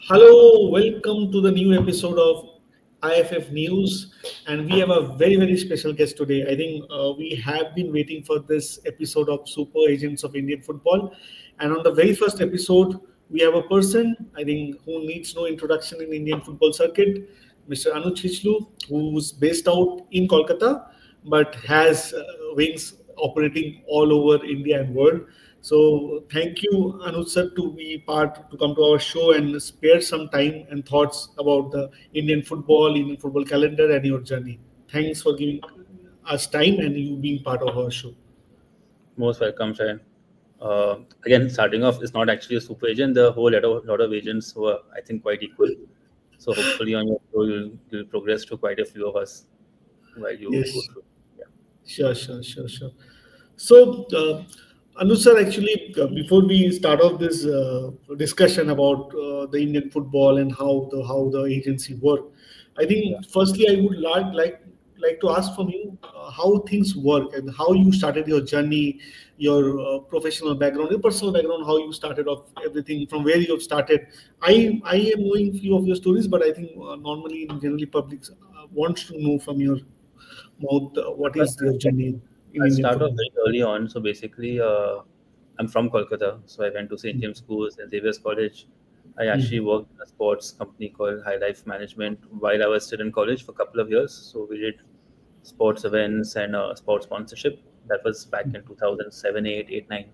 Hello, welcome to the new episode of IFF News, and we have a very special guest today. I think we have been waiting for this episode of Super Agents of Indian Football, and on the very first episode, we have a person I think who needs no introduction in Indian football circuit, Mr. Anuj Kichlu, who's based out in Kolkata but has wings operating all over India and world. So thank you, Anuj sir, to come to our show and spare some time and thoughts about the Indian football calendar, and your journey. Thanks for giving us time and you being part of our show. Most welcome, Shayan. Again, starting off, it's not actually a super agent. The whole lot of agents who are, I think, quite equal. So hopefully on your show, you'll progress to quite a few of us while you go Yes, through. Yeah. sure. So, Anuj sir, actually, before we start off this discussion about the Indian football and how the agency work, I Yeah. think firstly I would like to ask from you how things work and how you started your journey, your professional background, your personal background, how you started off everything from where you have started. I am knowing few of your stories, but I think normally in generally public wants to know from your mouth what But is your journey in I'll Indian start off football. very early on. So basically, I'm from Kolkata. So I went to St. James Schools and Xavier's College. I actually Mm. worked in a sports company called High Life Management while I was still in college for a couple of years. So we did sports events and sports sponsorship. That was back in 2007, 8, 8, 9.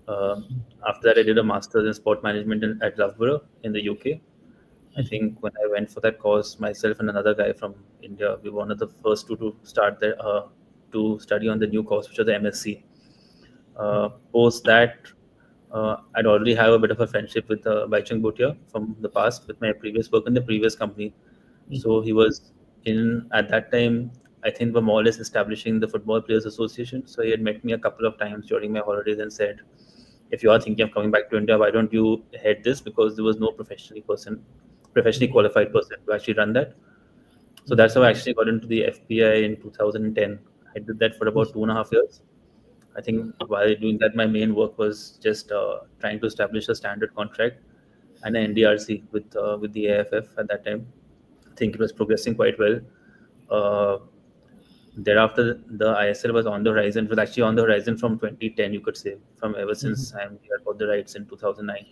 Um, After that, I did a master's in sport management at Loughborough in the UK. I think when I went for that course, myself and another guy from India, we were one of the first two to start to study on the new course, which was the MSc. Post that, I'd already have a bit of a friendship with Baichung Bhutia from the past, with my previous work in the previous company. So he was in at that time. I think we're more or less establishing the Football Players Association. So he had met me a couple of times during my holidays and said, if you are thinking of coming back to India, why don't you head this? Because there was no professionally qualified person to actually run that. So that's how I actually got into the FPI in 2010. I did that for about 2.5 years. I think while doing that, my main work was just trying to establish a standard contract and an NDRC with the AIFF at that time. I think it was progressing quite well. Uh, Thereafter, the ISL was on the horizon. It was actually on the horizon from 2010, you could say, from ever since I'm here for the rights in 2009.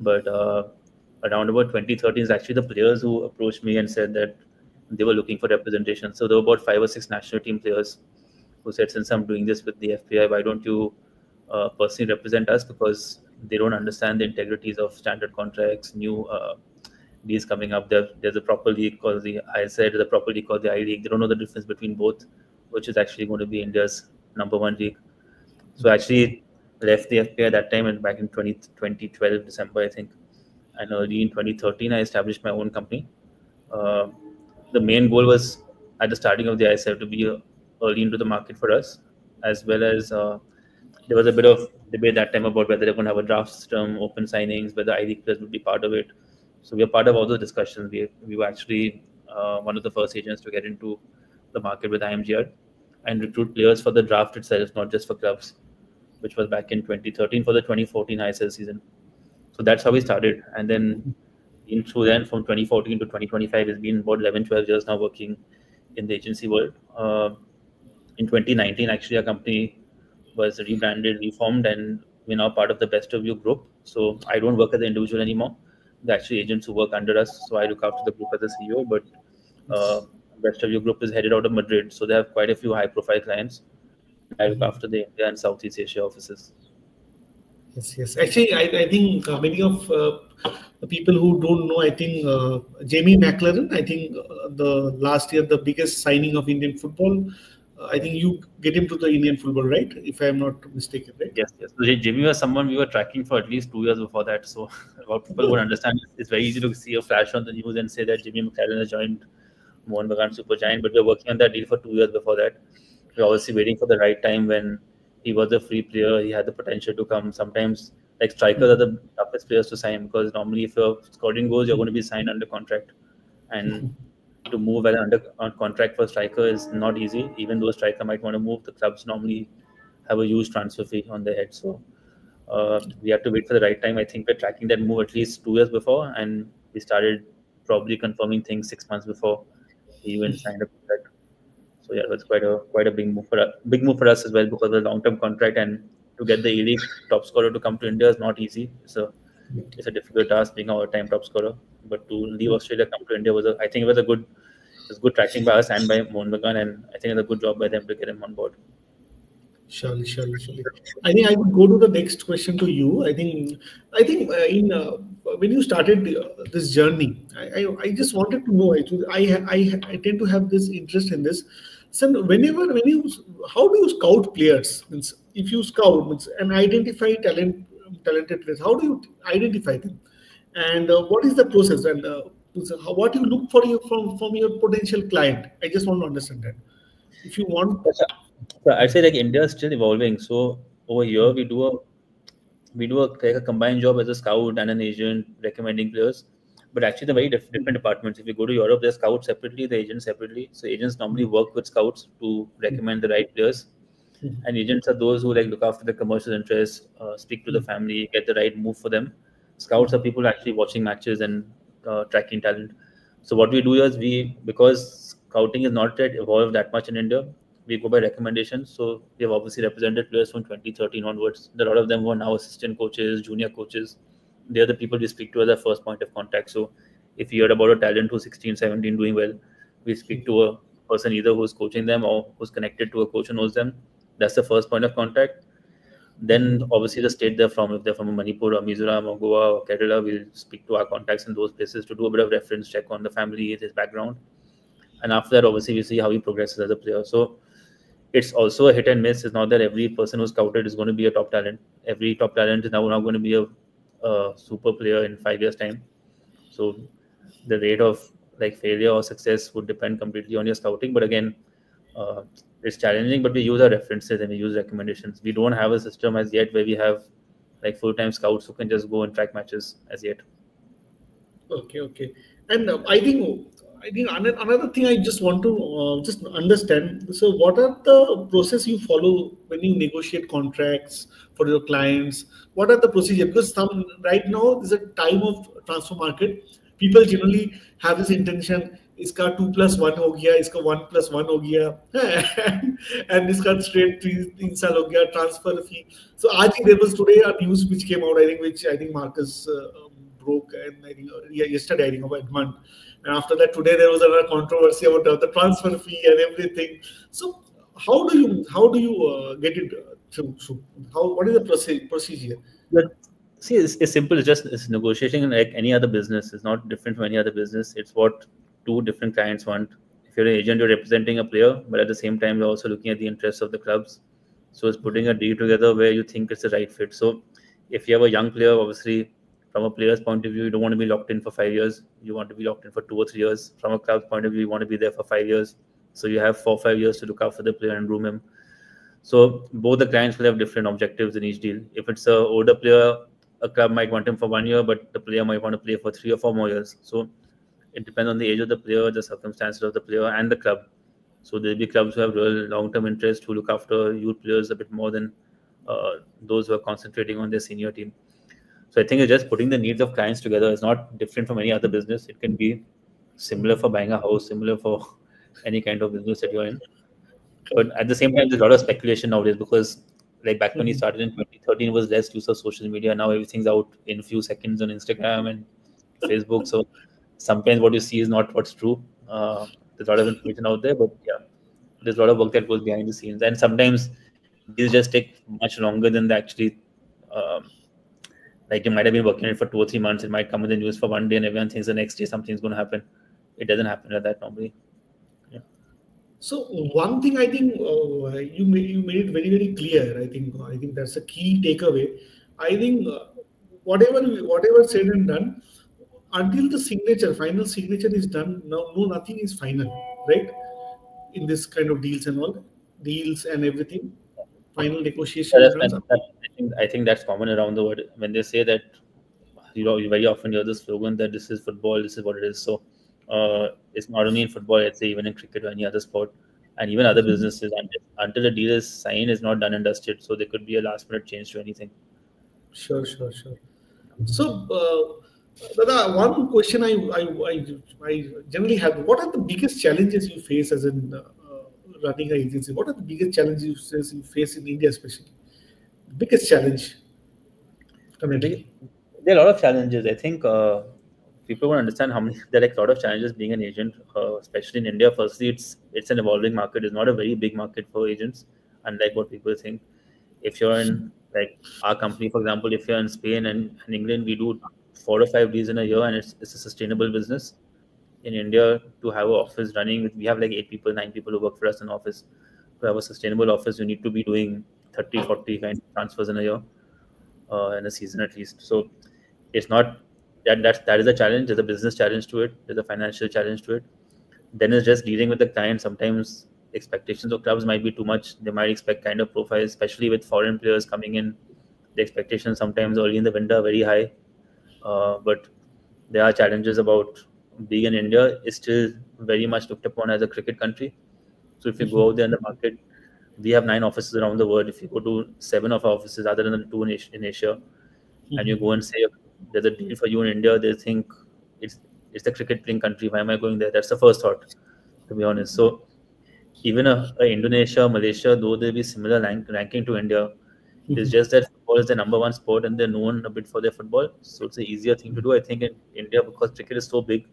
But around about 2013 is actually the players who approached me and said that they were looking for representation. So there were about 5 or 6 national team players who said, since I'm doing this with the FPI, why don't you personally represent us? Because they don't understand the integrities of standard contracts, new leagues coming up. There's a proper league called the ISL, there's a proper league called the I League. They don't know the difference between both, which is actually going to be India's number one league. So I actually left the FPI at that time and back in 2012, December, I think. And early in 2013, I established my own company. Uh, the main goal was at the starting of the ISL to be early into the market for us, as well as there was a bit of debate that time about whether they're going to have a draft system, open signings, whether I League players would be part of it. So we are part of all those discussions. We were actually one of the first agents to get into the market with IMGR and recruit players for the draft itself, not just for clubs, which was back in 2013 for the 2014 ISL season. So that's how we started. And then in through then from 2014 to 2025, it's been about 11, 12 years now working in the agency world. In 2019, actually, our company was rebranded, reformed, and we're now part of the Best of You group. So I don't work as an individual anymore. The actually agents who work under us. So I look after the group as a CEO, but uh, Best of You group is headed out of Madrid. So they have quite a few high profile clients, and I look after the India and Southeast Asia offices. Yes. Actually, I think many of the people who don't know, I think Jamie McLaren, I think the last year, the biggest signing of Indian football, I think you get him to the Indian football, right? If I am not mistaken, right? Yes. So Jimmy was someone we were tracking for at least 2 years before that. So what people would understand, it's very easy to see a flash on the news and say that Jimmy McLaren has joined Mohan Bagan Super Giant, but we were working on that deal for 2 years before that. We were obviously waiting for the right time when he was a free player. He had the potential to come. Sometimes, like strikers are the toughest players to sign because normally, if you're scoring goals, you're going to be signed under contract, and to move as under on contract for striker is not easy. Even though a striker might want to move, the clubs normally have a huge transfer fee on their head. So we have to wait for the right time. I think we're tracking that move at least 2 years before, and we started probably confirming things 6 months before he even signed a contract. So yeah, it was quite a big move for us as well because of the long-term contract, and to get the elite top scorer to come to India is not easy. It's a difficult task being an all-time top scorer. But to leave Australia, come to India I think it was good tracking by us and by Mohan Bagan, and I think it's a good job by them to get him on board. Surely, surely, surely. I think I would go to the next question to you. I think in when you started this journey, I just wanted to know. Actually, I tend to have this interest in this. So when you how do you scout players? Means if you scout means and identify talented players, how do you identify them? And what is the process? And what you look for you from your potential client? I just want to understand that. If you want. So I'd say like India is still evolving. So over here we do like a combined job as a scout and an agent recommending players. But actually, the very different departments. If you go to Europe, there's scouts separately, the agents separately. So agents normally work with scouts to recommend the right players, and agents are those who like look after the commercial interests, speak to the family, get the right move for them. Scouts are people actually watching matches and tracking talent. So what we do is because scouting is not yet evolved that much in India, we go by recommendations. So we have obviously represented players from 2013 onwards. A lot of them who are now assistant coaches, junior coaches. They're the people we speak to as our first point of contact. So if you heard about a talent who's 16, 17 doing well, we speak to a person either who's coaching them or who's connected to a coach who knows them. That's the first point of contact. Then obviously the state they're from, if they're from Manipur or Mizoram or Goa or Kerala, we'll speak to our contacts in those places to do a bit of reference check on the family, his background. And after that, obviously, we see how he progresses as a player. So it's also a hit and miss. It's not that every person who's scouted is going to be a top talent. Every top talent is now not going to be a super player in 5 years' time. So the rate of like failure or success would depend completely on your scouting. But again, it's challenging. But we use our references and we use recommendations. We don't have a system as yet where we have like full-time scouts who can just go and track matches as yet. Okay, okay. And I think another thing I just want to just understand. So, what are the process you follow when you negotiate contracts for your clients? What are the procedure? Because some right now is a time of transfer market. People generally have this intention. इसका 2+1 हो गया, इसका 1+1 हो गया, and इसका straight 3 साल हो गया transfer fee. So I think there was today a news which came out. Which I think Marcus broke, and I think yesterday I think about Edmund, and after that today there was another controversy about the transfer fee and everything. So how do you get it through? What is the procedure? But see, it's simple. It's negotiating like any other business. It's not different from any other business. It's what two different clients want. If you're an agent, you're representing a player, but at the same time, you're also looking at the interests of the clubs. So it's putting a deal together where you think it's the right fit. So if you have a young player, obviously, from a player's point of view, you don't want to be locked in for 5 years. You want to be locked in for 2 or 3 years. From a club's point of view, you want to be there for 5 years. So you have 4 or 5 years to look out for the player and groom him. So both the clients will have different objectives in each deal. If it's an older player, a club might want him for 1 year, but the player might want to play for 3 or 4 more years. So it depends on the age of the player, the circumstances of the player, and the club. So there'll be clubs who have real long-term interest who look after youth players a bit more than those who are concentrating on their senior team. So I think it's just putting the needs of clients together. It's not different from any other business. It can be similar for buying a house, similar for any kind of business that you're in. But at the same time, there's a lot of speculation nowadays because, like back when we started in 2013, was less use of social media. Now everything's out in a few seconds on Instagram and Facebook. So sometimes what you see is not what's true. There's a lot of information out there, but yeah, there's a lot of work that goes behind the scenes. And sometimes these just take much longer than they actually. Like you might have been working on it for 2 or 3 months. It might come in the news for one day, and everyone thinks the next day something's going to happen. It doesn't happen like that normally. Yeah. So one thing I think you made it very very clear. I think that's a key takeaway. I think whatever said and done, until the final signature is done, no nothing is final, right? In this kind of deals and everything, final Yeah, negotiation runs. I think that's common around the world when they say that you very often hear the slogan that this is football, this is what it is. So it's not only in football, I'd say even in cricket or any other sport, and even other businesses. Until the deal is signed, is not done and dusted. So there could be a last minute change to anything. Sure, sure, sure. So Dada, one question I generally have: what are the biggest challenges you face as in running an agency? What are the biggest challenges you face in India, especially? Biggest challenge Big, currently. there are a lot of challenges. I think people won't understand how many. There are like a lot of challenges being an agent, especially in India. Firstly, it's an evolving market. It's not a very big market for agents, unlike what people think. If you're in like our company, for example, if you're in Spain and England, we do 4 or 5 days in a year, and it's a sustainable business. In India, to have an office running, we have like 8 people, 9 people who work for us in office. To have a sustainable office, you need to be doing 30, 40 kind of transfers in a year, in a season at least. So it's not that is a challenge. There's a business challenge to it. There's a financial challenge to it. Then it's just dealing with the client. Sometimes expectations of clubs might be too much. They might expect kind of profiles, especially with foreign players coming in. The expectations sometimes early in the winter are very high. But there are challenges about being in India is still very much looked upon as a cricket country. So if you go out there in the market, we have 9 offices around the world. If you go to 7 of our offices, other than the two in Asia, and you go and say there's a deal for you in India, they think it's it's the cricket playing country. Why am I going there? That's the first thought, to be honest. So even a Indonesia, Malaysia, though they'll be similar ranking to India, it's just that football is the number one sport and they're known a bit for their football. So it's an easier thing to do. I think in India, because cricket is so big,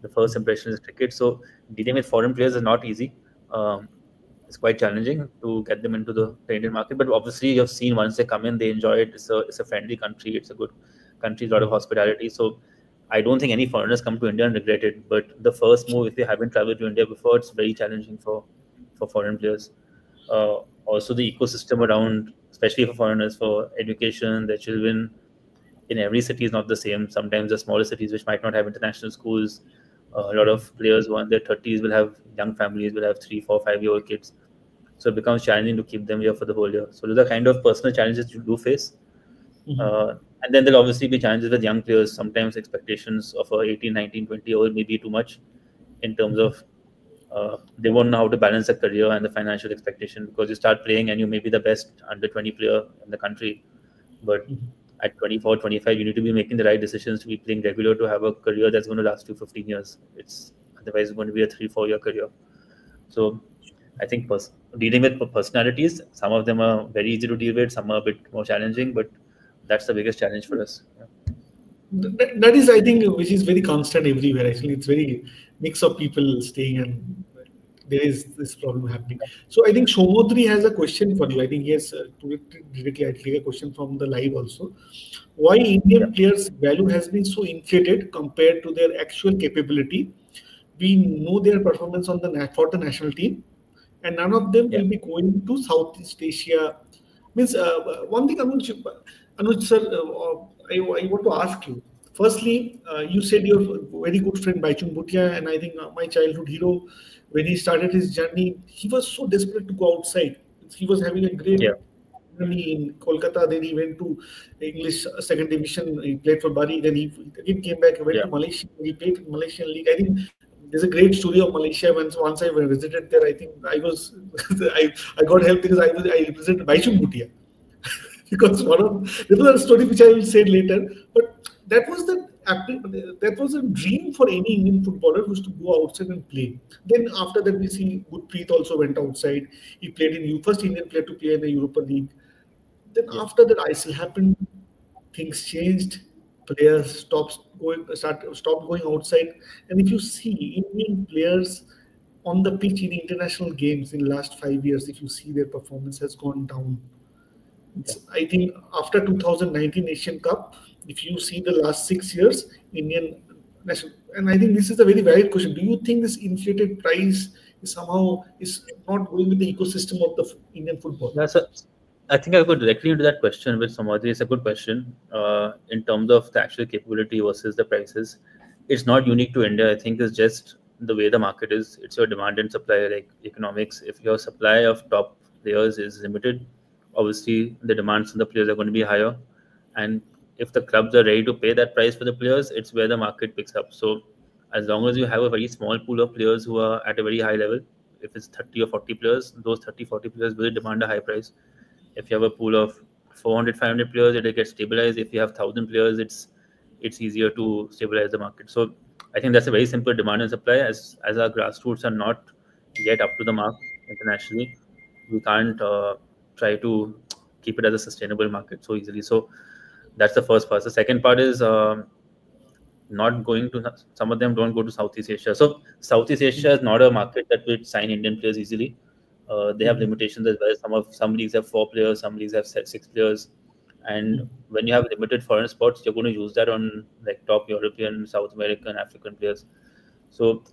the first impression is cricket. So dealing with foreign players is not easy. Um, it's quite challenging to get them into the Indian market. But obviously, you've seen once they come in, they enjoy it. It's a friendly country. It's a good country, a lot of hospitality. So I don't think any foreigners come to India and regret it. But the first move, if you haven't traveled to India before, it's very challenging for foreign players. Also, the ecosystem around, especially for foreigners, for education, their children, in every city is not the same. Sometimes the smaller cities which might not have international schools, a lot of players who are in their 30s will have young families, will have 3, 4, 5 year old kids. So it becomes challenging to keep them here for the whole year. So those are kind of personal challenges you do face. And then there'll obviously be challenges with young players. Sometimes expectations of a 18, 19, 20-year-old may be too much in terms of they won't know how to balance the career and the financial expectation because you start playing and you may be the best under 20 player in the country. But at 24, 25, you need to be making the right decisions to be playing regular to have a career that's going to last you 15 years. It's otherwise it's going to be a 3, 4 year career. So I think dealing with personalities, some of them are very easy to deal with, some are a bit more challenging, but that's the biggest challenge for us. Yeah. That is, I think, which is very constant everywhere. Actually, it's very mix of people staying, and there is this problem happening. So I think Shomodri has a question for you. I think yes, directly I take a question from the live also. Why Yeah. Indian players' value has been so inflated compared to their actual capability? We know their performance on for the national team, and none of them Yeah. will be going to Southeast Asia. Means one thing, Anuj sir, I want to ask you. Firstly, you said your very good friend Baichung Bhutia, and I think my childhood hero, when he started his journey, he was so desperate to go outside. He was having a great Yeah. journey in Kolkata. Then he went to English second division. He played for Bari. Then he again came back. Went Yeah. to Malaysia. He played in Malaysian league. I think there's a great story of Malaysia. Once I visited there, I think I was I got help because I represented Baichung Bhutia. Because one of this was a story which I will say later. But that was a dream for any Indian footballer who's to go outside and play. Then after that we see Gurpreet also went outside. He played in first Indian player to play in the Europa League. Then Yeah. after that ISIL happened, things changed. Players stopped going outside. And if you see Indian players on the pitch in international games in last 5 years, if you see their performance has gone down. Yeah. I think after 2019 Asian Cup, if you see the last 6 years, Indian national, and I think this is a very valid question. Do you think this inflated price is somehow is not going with the ecosystem of the Indian football? Yeah, so I think I'll go directly into that question with Samadhi. It's a good question. In terms of the actual capability versus the prices, it's not unique to India. I think it's just the way the market is. It's your demand and supply, like economics. If your supply of top players is limited, obviously the demands on the players are going to be higher. And if the clubs are ready to pay that price for the players, it's where the market picks up. So as long as you have a very small pool of players who are at a very high level, if it's 30 or 40 players, those 30, 40 players will demand a high price. If you have a pool of 400, 500 players, it'll get stabilized. If you have 1,000 players, it's easier to stabilize the market. So I think that's a very simple demand and supply. As our grassroots are not yet up to the mark internationally, we can't try to keep it as a sustainable market so easily. So that's the first part. The second part is not going to, some of them don't go to Southeast Asia. So Southeast Asia is not a market that would sign Indian players easily. They have limitations as well. Some leagues have 4 players, some leagues have 6 players, and when you have limited foreign spots, you're going to use that on like top European, South American, African players. So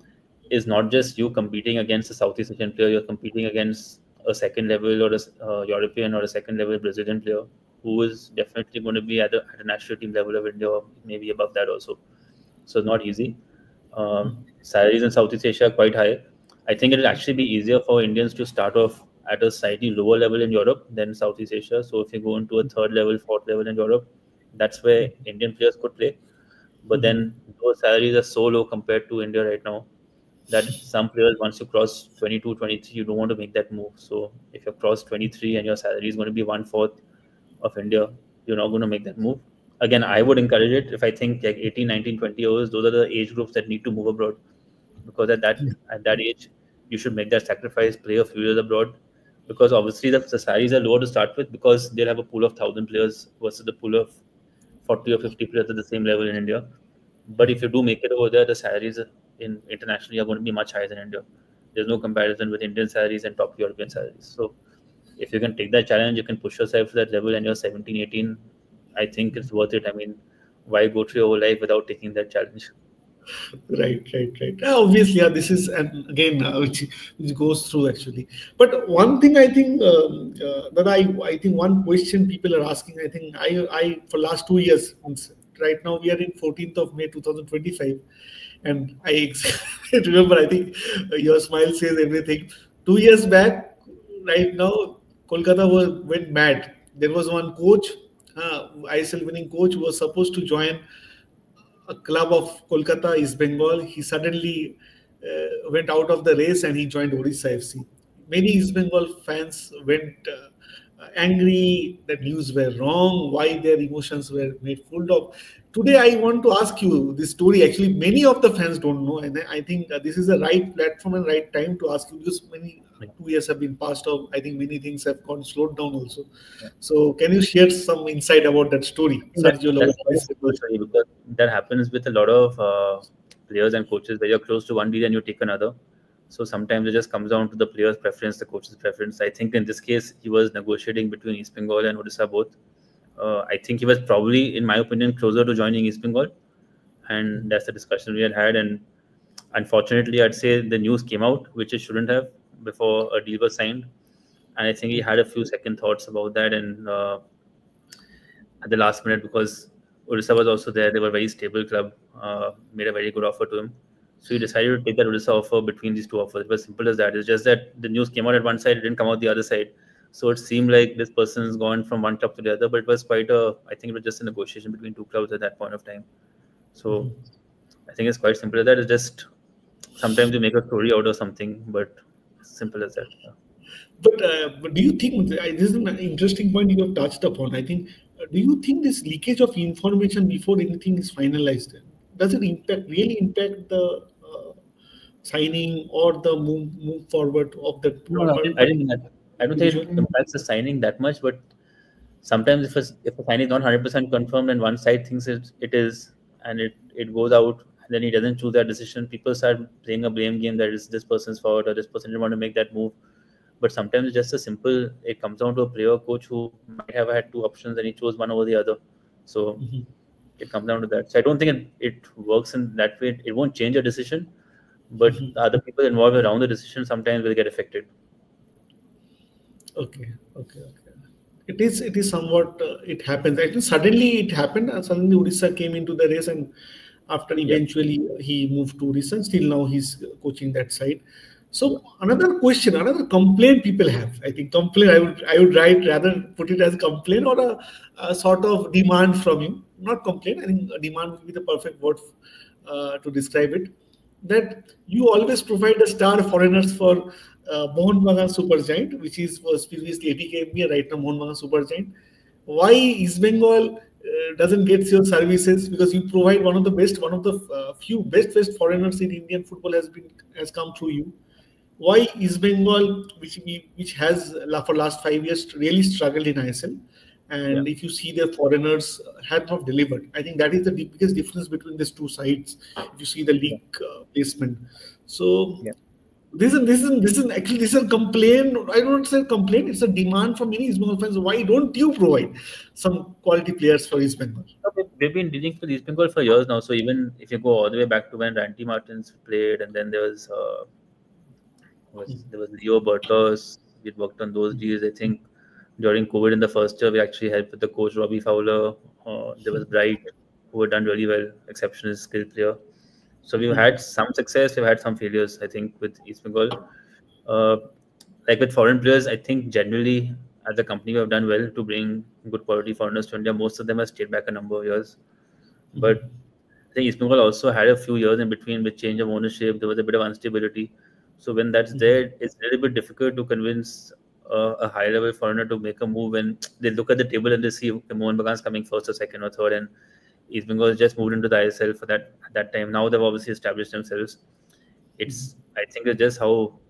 it's not just you competing against a Southeast Asian player; you're competing against a second level or a European or a second level Brazilian player who is definitely going to be at a national team level of India, or maybe above that also. So not easy. Salaries in Southeast Asia are quite high. I think it will actually be easier for Indians to start off at a slightly lower level in Europe than Southeast Asia. So if you go into a third level, fourth level in Europe, that's where Indian players could play. But then those salaries are so low compared to India right now that some players, once you cross 22, 23, you don't want to make that move. So if you cross 23 and your salary is going to be one-fourth of India, you're not going to make that move. Again, I would encourage it if I think like 18, 19, 20 years, those are the age groups that need to move abroad, because at that age, you should make that sacrifice, play a few years abroad, because obviously the salaries are lower to start with because they'll have a pool of 1,000 players versus the pool of 40 or 50 players at the same level in India. But if you do make it over there, the salaries in internationally are going to be much higher than India. There's no comparison with Indian salaries and top European salaries. So if you can take that challenge, you can push yourself to that level and you're 17, 18, I think it's worth it. I mean, why go through your whole life without taking that challenge? Right. Obviously, yeah, this is, and again, which goes through actually. But one thing I think that I think one question people are asking. I think I for last 2 years. Right now we are in 14th of May 2025, and remember. I think your smile says everything. 2 years back, right now, Kolkata went mad. There was one coach, ISL winning coach, who was supposed to join a club of Kolkata, East Bengal. He suddenly went out of the race and he joined Odisha FC. Many East Bengal fans went angry that news were wrong, why their emotions were made full of. Today, I want to ask you this story. Actually, many of the fans don't know, and I think this is the right platform and right time to ask you, because many 2 years have been passed off. I think many things have gone slowed down also. So, can you share some insight about that story, Sergio That's quite a Lopez? simple story, because that happens with a lot of players and coaches where you're close to one deal and you take another. So sometimes it just comes down to the player's preference, the coach's preference. I think in this case, he was negotiating between East Bengal and Odisha both. I think he was probably, in my opinion, closer to joining East Bengal. And that's the discussion we had. And unfortunately, I'd say the news came out, which it shouldn't have, before a deal was signed. And I think he had a few second thoughts about that. And at the last minute, because Odisha was also there, they were a very stable club, made a very good offer to him. So he decided to take that Odisha offer between these two offers. It was simple as that. It's just that the news came out at one side, it didn't come out the other side. So it seemed like this person's gone from one club to the other, but it was I think it was just a negotiation between two clubs at that point of time. So I think it's quite simple as that. It's just sometimes you make a story out of something, but it's simple as that. Yeah. But do you think this is an interesting point you have touched upon? I think, do you think this leakage of information before anything is finalized, does it really impact the signing or the move forward of the? No, I don't think it impacts the signing that much, but sometimes if a signing is not 100% confirmed and one side thinks it is, and it goes out, and then he doesn't choose that decision, people start playing a blame game that is this person's fault or this person didn't want to make that move. But sometimes it's just it comes down to a player coach who might have had two options and he chose one over the other. So it comes down to that. So I don't think it works in that way. It won't change a decision, but the other people involved around the decision sometimes will get affected. Okay. It is somewhat, it happens. Actually, suddenly it happened. Suddenly Odisha came into the race, and after eventually he moved to Odisha, and still now he's coaching that side. So another question, another complaint people have. I think complaint. I would rather put it as complaint or a sort of demand from you. Not complaint. I think a demand would be the perfect word to describe it. That you always provide the star foreigners for Mohun Bagan Supergiant, which was previously ATK, right now Mohun Bagan Supergiant. Why East Bengal doesn't get your services because you provide one of the few best foreigners in Indian football has come through you. Why East Bengal, which has for last 5 years really struggled in ISL, Yeah, and if you see their foreigners had not delivered. I think that is the biggest difference between these two sides. If you see the yeah, league placement, so yeah. this is a complaint. I don't say complaint. It's a demand from many East Bengal fans. Why don't you provide some quality players for East Bengal? No, we've been dealing with East Bengal for years now. So even if you go all the way back to when Randy Martins played, and then there was Leo Bertos. We worked on those deals. I think during COVID in the first year, we actually helped with the coach Robbie Fowler. There was Bright, who had done really well, exceptional skill player. So we've had some success. We've had some failures. I think with East Bengal, uh, like with foreign players, I think generally as a company we have done well to bring good quality foreigners to India. Most of them have stayed back a number of years, but I think East Bengal also had a few years in between with change of ownership. There was a bit of instability. So when that's there, it's a little bit difficult to convince a high level foreigner to make a move when they look at the table and they see okay, Mohan Bagan is coming first or second or third, and East Bengal has just moved into the ISL for that at that time. Now they've obviously established themselves. It's I think it's just how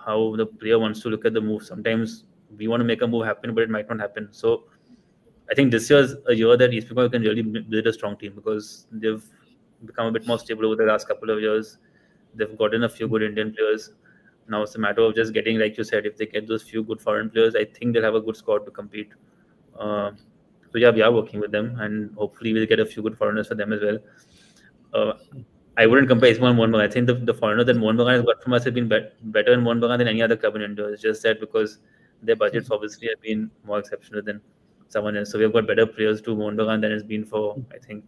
the player wants to look at the move. Sometimes we want to make a move happen, but it might not happen. So I think this year is a year that East Bengal can really build a strong team because they've become a bit more stable over the last couple of years. They've gotten a few good Indian players. Now it's a matter of just getting, like you said, if they get those few good foreign players, I think they'll have a good squad to compete. Uh, so yeah, we are working with them, and hopefully we'll get a few good foreigners for them as well. Uh, I wouldn't compare Ismail and Mohan Bagan. I think the foreigner that Mohan Bagan has got from us have been better in Mohan Bagan than any other club in India. It's just that because their budgets obviously have been more exceptional than someone else. So we've got better players to Mohan Bagan than it's been for, I think,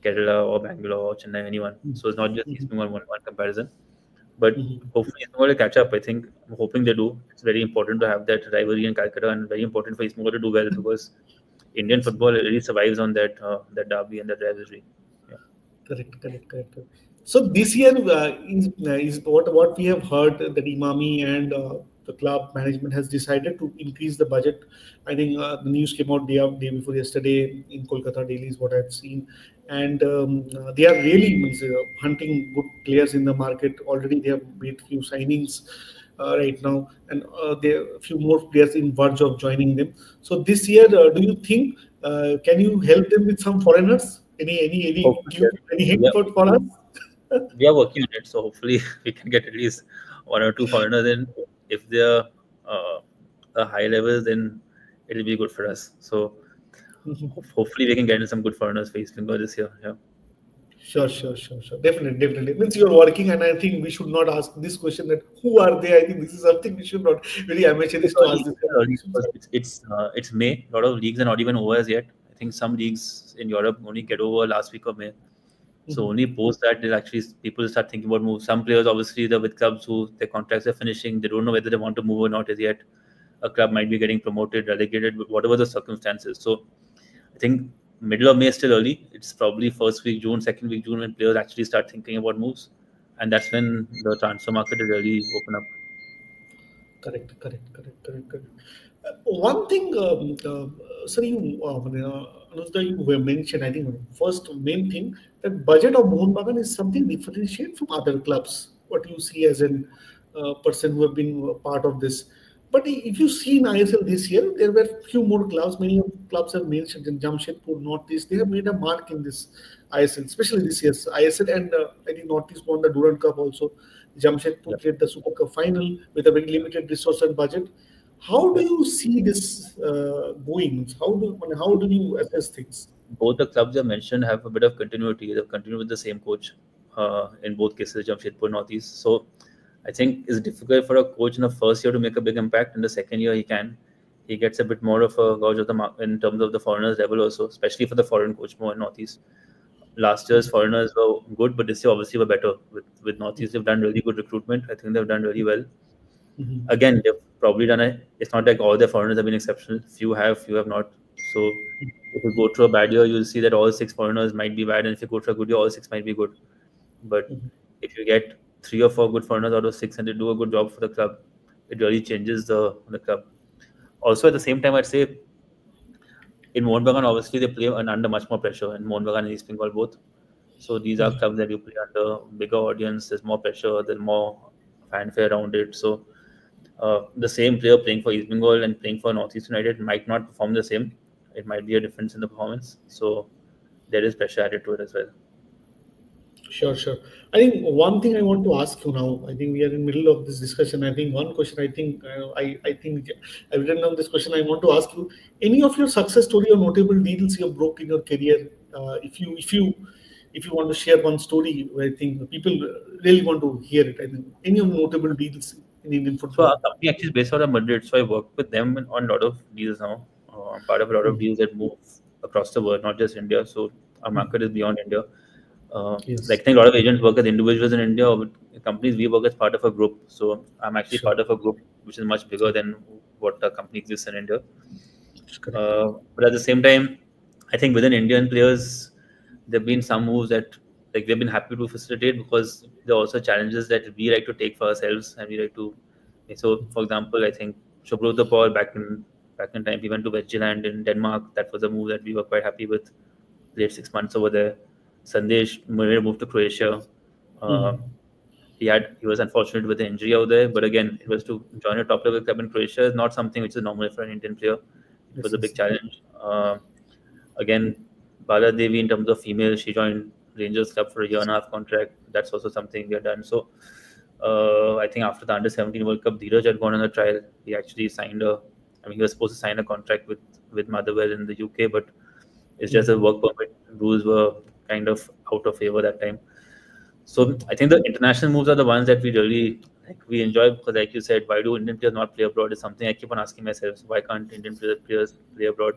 Kerala or Bangalore or Chennai, anyone. So it's not just East Bengal one comparison. But hopefully East Bengal will catch up. I think I'm hoping they do. It's very important to have that rivalry in Calcutta and very important for East Bengal to do well because Indian football really survives on that derby and that rivalry. Yeah. Correct. So this year is what we have heard that Imami and the club management has decided to increase the budget. I think the news came out day before yesterday in Kolkata Daily is what I've seen, and they are really hunting good players in the market. Already they have made few signings right now, and there are a few more players in verge of joining them. So this year, do you think can you help them with some foreigners? Any Hopefully, clue, any hint yeah. for us? We are working on it, so hopefully we can get at least one or two foreigners in. If they're a high level, then it'll be good for us. So hopefully we can get in some good foreigners for East Bengal this year. Yeah. Sure. Definitely. Means you're working, and I think we should not ask this question that who are they? I think this is something we should not very amateurish to ask this kind of Early questions. because it's May. A lot of leagues are not even over as yet. I think some leagues in Europe only get over last week of May. So only post that they'll actually people start thinking about move. Some players obviously they're with clubs who their contracts are finishing. They don't know whether they want to move or not as yet. A club might be getting promoted, relegated, whatever the circumstances. So I think middle of May is still early. It's probably first week June, second week June when players actually start thinking about moves, and that's when the transfer market will really open up. Correct. One thing, sir, Anuj, you were mentioned, I think, first main thing that budget of Mohun Bagan is something differentiated from other clubs. What you see as an person who have been part of this. But if you see in ISL this year, there were few more clubs. Many of clubs have mentioned in Jamshedpur, Northeast. They have made a mark in this ISL, especially this year's ISL, and I think Northeast won the Durand Cup also. Yeah. Jamshedpur played the Super Cup final with a very limited resource and budget. How do Yeah. you see this going? How do you assess things? Both the clubs I mentioned have a bit of continuity. They've continued with the same coach in both cases, Jamshedpur Northeast. So I think it's difficult for a coach in the first year to make a big impact. In the second year, he can. He gets a bit more of a gauge of the mark in terms of the foreigners level also, especially for the foreign coach more in Northeast. Last year's foreigners were good, but this year obviously were better. With Northeast, they've done really good recruitment. I think they've done really well. Again, they've probably done it. It's not like all their foreigners have been exceptional. Few have not. So if you go through a bad year, you'll see that all six foreigners might be bad, and if you go through a good year, all six might be good. But if you get three or four good foreigners out of six and they do a good job for the club, it really changes the club. Also, at the same time, I'd say In Mohun Bagan, obviously they play under much more pressure. In Mohun Bagan and East Bengal both. So these are clubs that you play under bigger audience. There's more pressure. There's more fanfare around it. So the same player playing for East Bengal and playing for Northeast United might not perform the same. It might be a difference in the performance. So there is pressure added to it as well. Sure, sure. I think one thing I want to ask you now. I think we are in middle of this discussion. I think one question. I think I've written down this question. I want to ask you: any of your success story or notable deals you have broke in your career? If you want to share one story, I think people really want to hear it. I think any of notable deals in Indian So football. our company actually is based out of Madrid. So I work with them on a lot of deals now. I'm part of a lot of Mhm. deals that move across the world, not just India. So our Mhm. market is beyond India. Like Yes, I think a lot of agents work as individuals in India, or with companies we work as part of a group. So I'm actually sure. part of a group which is much bigger Correct. than what a company exists in India. That's correct. But at the same time, I think within Indian players, there've been some moves that like we've been happy to facilitate because there are also challenges that we like to take for ourselves and we like to. So, for example, I think Shobhrota Paul back in time, we went to Vestjylland in Denmark. That was a move that we were quite happy with. Played 6 months over there. Sandesh Murray moved to Croatia. Uh, Mhm. he was unfortunate with the injury out there, but again, it was to join a top level club in Croatia is not something which is normal for an Indian player. It Yes, was a big yes. challenge. Again, Bala Devi in terms of female, she joined Rangers club for a year and a half contract. That's also something we have done. So I think after the Under 17 World Cup, Dheeraj had gone on a trial. He actually signed a. I mean, he was supposed to sign a contract with Motherwell in the UK, but it's just the Mhm. work permit rules were kind of out of favor that time. So I think the international moves are the ones that we really like. We enjoy because, like you said, why do Indian players not play abroad? Is something I keep on asking myself. So why can't Indian players play abroad?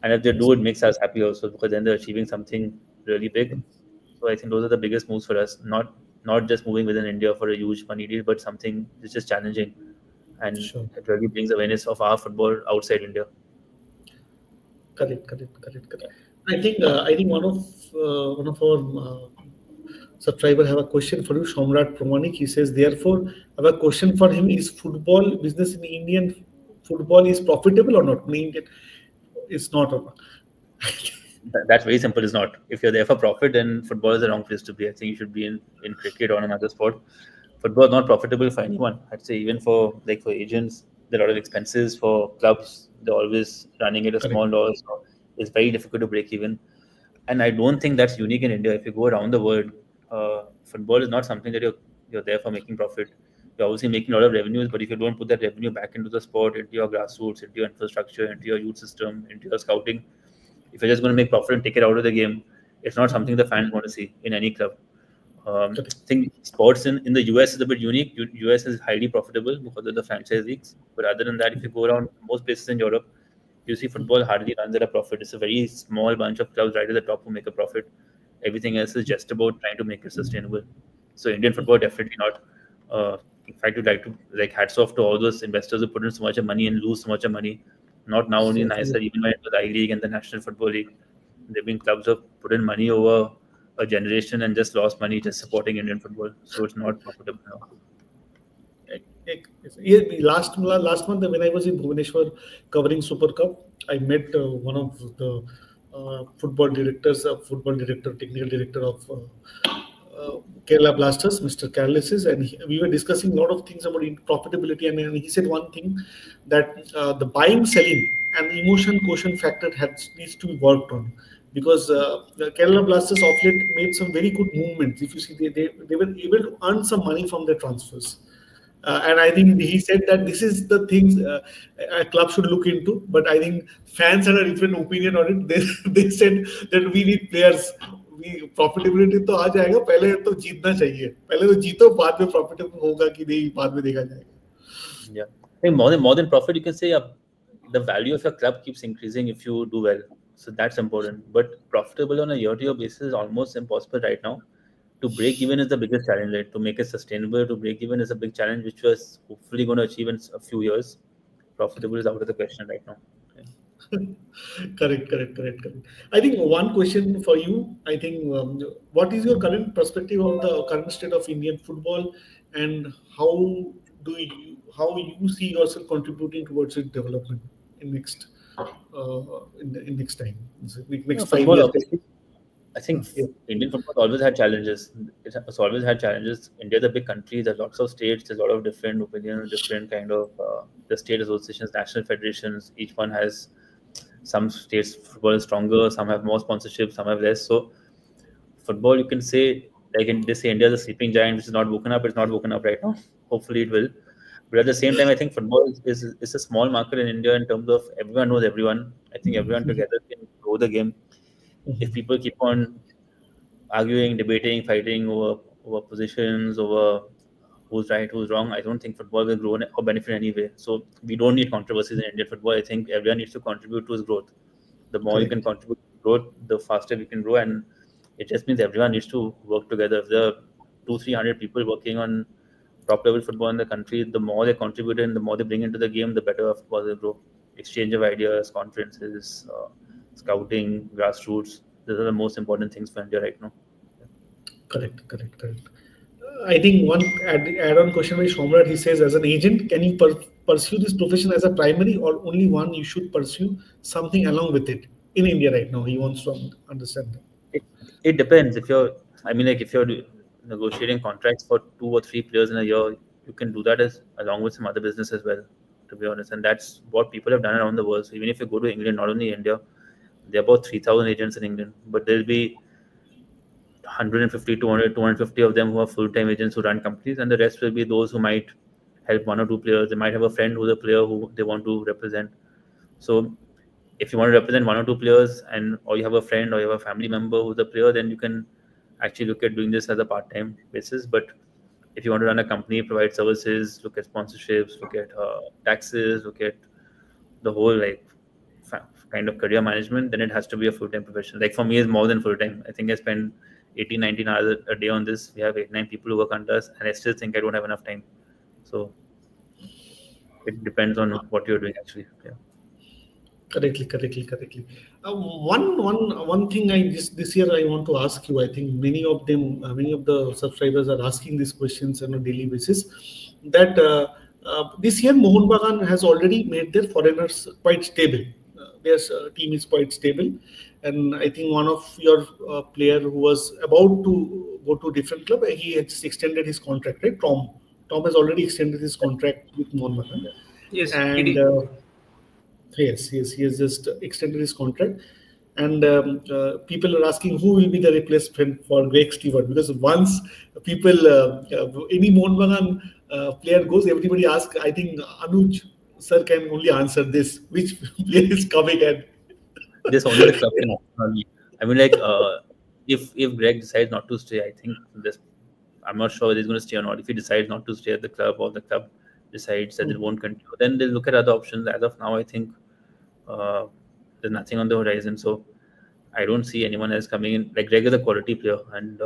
And if they Yes. do, it makes us happy also because then they're achieving something really big. So I think those are the biggest moves for us. Not just moving within India for a huge money deal, but something which is challenging and Sure. it really brings awareness of our football outside India. Correct, correct, correct, correct. I think one of our subscriber have a question for you, Shomrat Pramanik. He says, therefore, I have a question for him: is football business in Indian football is profitable or not? In Indian, it's not or not. That's very simple. Is not. If you're there for profit, then football is the wrong place to be. I think you should be in cricket or another sport. Football is not profitable for anyone. I'd say even for agents, there are a lot of expenses for clubs. They're always running at a Correct. small loss. So it's very difficult to break even. And I don't think that's unique in India. If you go around the world, football is not something that you're there for making profit. You're obviously making a lot of revenues, but if you don't put that revenue back into the sport, into your grassroots, into your infrastructure, into your youth system, into your scouting, if you're just going to make profit and take it out of the game, it's not something the fans want to see in any club. Correct. I think sports in the US is a bit unique. US is highly profitable because of the franchise leagues. But other than that, if you go around most places in Europe, you see football hardly runs at a profit. It's a very small bunch of clubs right at the top who make a profit. Everything else is just about trying to make it sustainable. So Indian football definitely not. In fact, you'd like to like hats off to all those investors who put in so much of money and lose so much of money. Not now only in So, ISL, even when it was I League and the National Football League, there've been clubs who have put in money over a generation and just lost money just supporting Indian football. So it's not profitable now. yeah, last month when I was in Bhubaneswar covering Super Cup, I met one of the football director, technical director of Kerala Blasters, Mr. Carlesis, and we were discussing a lot of things about profitability, and he said one thing that the buying, selling, and emotion quotient factor needs to be worked on because the Kerala Blasters of late made some very good movements. If you see, they were able to earn some money from their transfers. And I think he said that this is the things a club should look into. But I think fans had a different opinion on it. They said that we need players. We profitability तो आ जाएगा, पहले तो जीतना चाहिए, पहले तो जीतो, बाद में प्रॉफिटेबल होगा कि नहीं बाद में देखा जाएगा. Yeah, I think more than profit, you can say the value of your club keeps increasing if you do well. So that's important. But profitable on a year-to-year basis is almost impossible right now. To break even is the biggest challenge, right? To make it sustainable, to break even is a big challenge, which was hopefully going to achieve in a few years. Profitable is out of the question right now. Okay. Correct, correct, correct, correct. I think one question for you. I think what is your current perspective on the current state of Indian football, and how you see yourself contributing towards its development in next? in next time, No, next five football years? obviously. I think Yeah. Indian football always had challenges. It's always had challenges. India's a big country. There's lots of states. There's a lot of different opinions, different kind of the state associations, national federations. Each one has some states football is stronger. Some have more sponsorship. Some have less. So football, you can say like in this India is a sleeping giant which is not woken up. It's not woken up right now. Hopefully it will. But at the same time, I think football is a small market in India in terms of everyone knows everyone. I think everyone together can grow the game. If Mhm. people keep on arguing, debating, fighting over positions, over who's right, who's wrong, I don't think football will grow or benefit anyway. So we don't need controversies in Indian football. I think everyone needs to contribute to its growth. The more you can Correct. contribute to growth, the faster we can grow, and it just means everyone needs to work together. If there are 200-300 people working on top level football in the country, the more they contribute and the more they bring into the game, the better football will grow. Exchange of ideas, conferences, scouting, grassroots. These are the most important things for India right now. Correct. Correct. Correct. I think one add-on question by Shomrat, he says, as an agent, can you pursue this profession as a primary, or only one you should pursue something along with it in India right now? He wants to understand that. It, it depends. If you're, I mean, like if you're negotiating contracts for 2 or 3 players in a year, you can do that as along with some other business as well. To be honest, and that's what people have done around the world. So even if you go to England, not only India, there are about 3,000 agents in England, but there'll be 150, 200, 250 of them who are full-time agents who run companies, and the rest will be those who might help 1 or 2 players. They might have a friend who's a player who they want to represent. So if you want to represent 1 or 2 players, and or you have a friend or you have a family member who's a player, then you can actually look at doing this as a part-time basis. But if you want to run a company, provide services, look at sponsorships, look at taxes, look at the whole like kind of career management, then it has to be a full-time profession. Like for me, it's more than full-time. I think I spend 18, 19 hours a day on this. We have 8, 9 people who work under us, and I still think I don't have enough time. So it depends on what you're doing actually. Yeah. Correctly. One thing I this year I want to ask you. I think many of the subscribers are asking these questions on a daily basis. That this year Mohun Bagan has already made their foreigners quite stable. Their team is quite stable, and I think one of your player who was about to go to different club, he has extended his contract. Right, Tom has already extended his contract with Mohun Bagan, Yes, he and did. yes, he has just extended his contract. And people are asking who will be the replacement for Greg Stewart, because once any Mohun Bagan player goes, everybody asks. I think Anuj sir can only answer this: which player is coming and This only the club can offer me. I mean, like, if Greg decides not to stay, I think this. I'm not sure whether he's going to stay or not. If he decides not to stay at the club, or the club decides that it won't continue, then they'll look at other options. As of now, I think uh, there's nothing on the horizon. So I don't see anyone else coming in. Like Greg is a quality player, and